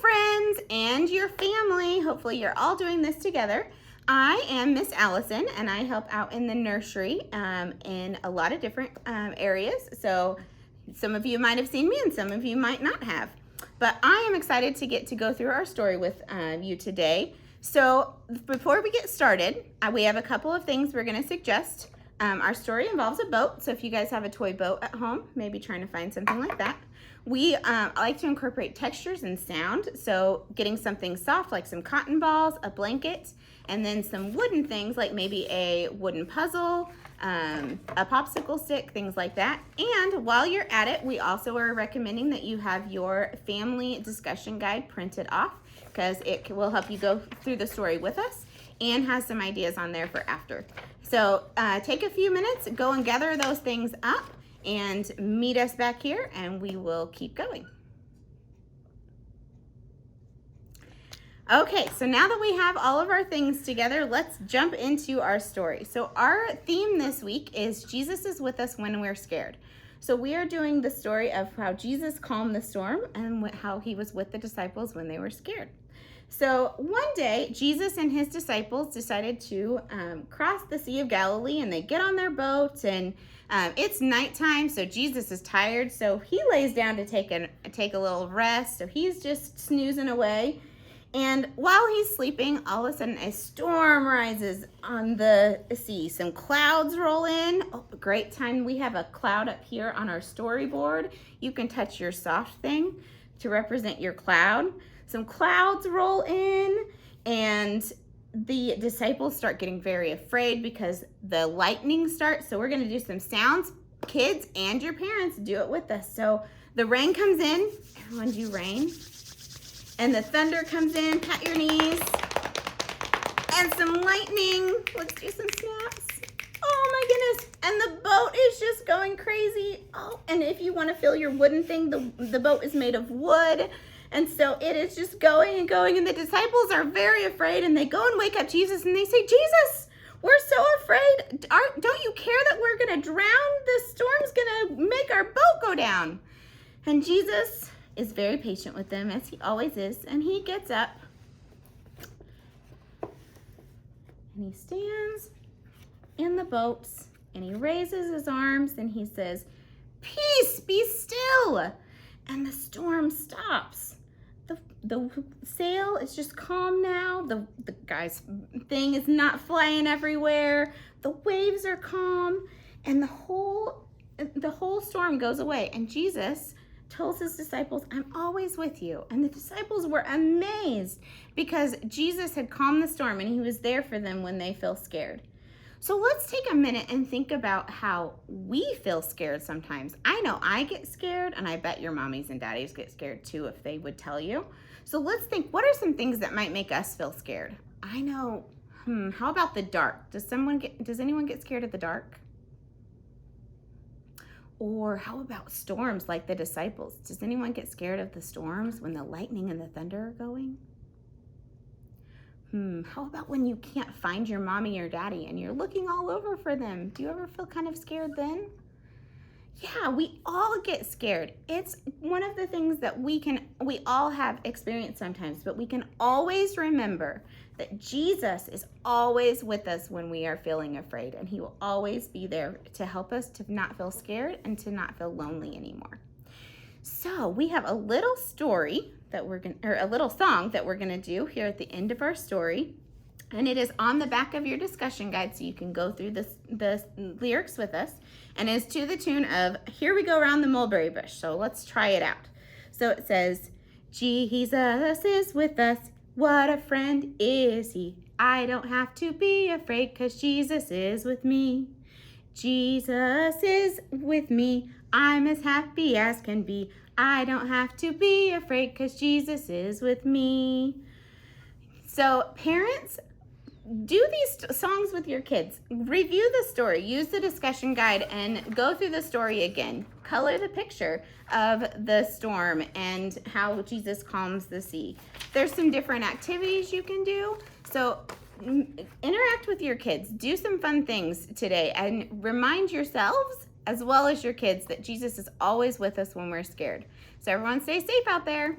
friends and your family. Hopefully you're all doing this together. I am Miss Allison, and I help out in the nursery in a lot of different areas. So some of you might have seen me and some of you might not have. But I am excited to get to go through our story with you today. So before we get started, we have a couple of things we're going to suggest. Our story involves a boat, so if you guys have a toy boat at home, maybe trying to find something like that. We like to incorporate textures and sound, so getting something soft like some cotton balls, a blanket, and then some wooden things like maybe a wooden puzzle, a popsicle stick, things like that. And while you're at it, we also are recommending that you have your family discussion guide printed off because it will help you go through the story with us and has some ideas on there for after. So take a few minutes, go and gather those things up and meet us back here and we will keep going. Okay, so now that we have all of our things together, let's jump into our story. So our theme this week is Jesus is with us when we're scared. So we are doing the story of how Jesus calmed the storm and how he was with the disciples when they were scared. So one day, Jesus and his disciples decided to cross the Sea of Galilee, and they get on their boat, and it's nighttime, so Jesus is tired, so he lays down to take a little rest, so he's just snoozing away. And while he's sleeping, all of a sudden a storm rises on the sea. Some clouds roll in. Oh, great time. We have a cloud up here on our storyboard. You can touch your soft thing to represent your cloud. Some clouds roll in, and the disciples start getting very afraid because the lightning starts. So we're going to do some sounds. Kids and your parents, do it with us. So the rain comes in. Everyone do rain. And the thunder comes in. Pat your knees. And some lightning. Let's do some snaps. Oh my goodness. And the boat is just going crazy. Oh, and if you want to feel your wooden thing, the boat is made of wood. And so it is just going and going, and the disciples are very afraid, and they go and wake up Jesus, and they say, Jesus, we're so afraid. Don't you care that we're going to drown? The storm's going to make our boat go down. And Jesus is very patient with them, as he always is, and he gets up, and he stands in the boat, and he raises his arms, and he says, peace, be still. And the storm stops. The sail is just calm now. The guy's thing is not flying everywhere. The waves are calm, and the whole storm goes away. And Jesus tells his disciples, I'm always with you. And the disciples were amazed because Jesus had calmed the storm and he was there for them when they feel scared. So let's take a minute and think about how we feel scared sometimes. I know I get scared, and I bet your mommies and daddies get scared too if they would tell you. So let's think, what are some things that might make us feel scared? I know, how about the dark? Does anyone get scared of the dark? Or how about storms like the disciples? Does anyone get scared of the storms when the lightning and the thunder are going? How about when you can't find your mommy or daddy and you're looking all over for them? Do you ever feel kind of scared then? Yeah, we all get scared. It's one of the things that we all have experienced sometimes, but we can always remember that Jesus is always with us when we are feeling afraid, and he will always be there to help us to not feel scared and to not feel lonely anymore. So we have a little story that a little song that we're gonna do here at the end of our story, and it is on the back of your discussion guide, so you can go through the lyrics with us, and it's to the tune of Here We Go Around the Mulberry Bush. So let's try it out. So it says, Jesus is with us, what a friend is he. I don't have to be afraid, 'cause Jesus is with me. Jesus is with me, I'm as happy as can be. I don't have to be afraid, 'cause Jesus is with me. So parents, do these songs with your kids. Review the story, use the discussion guide, and go through the story again. Color the picture of the storm and how Jesus calms the sea. There's some different activities you can do. So interact with your kids. Do some fun things today and remind yourselves as well as your kids that Jesus is always with us when we're scared. So everyone stay safe out there.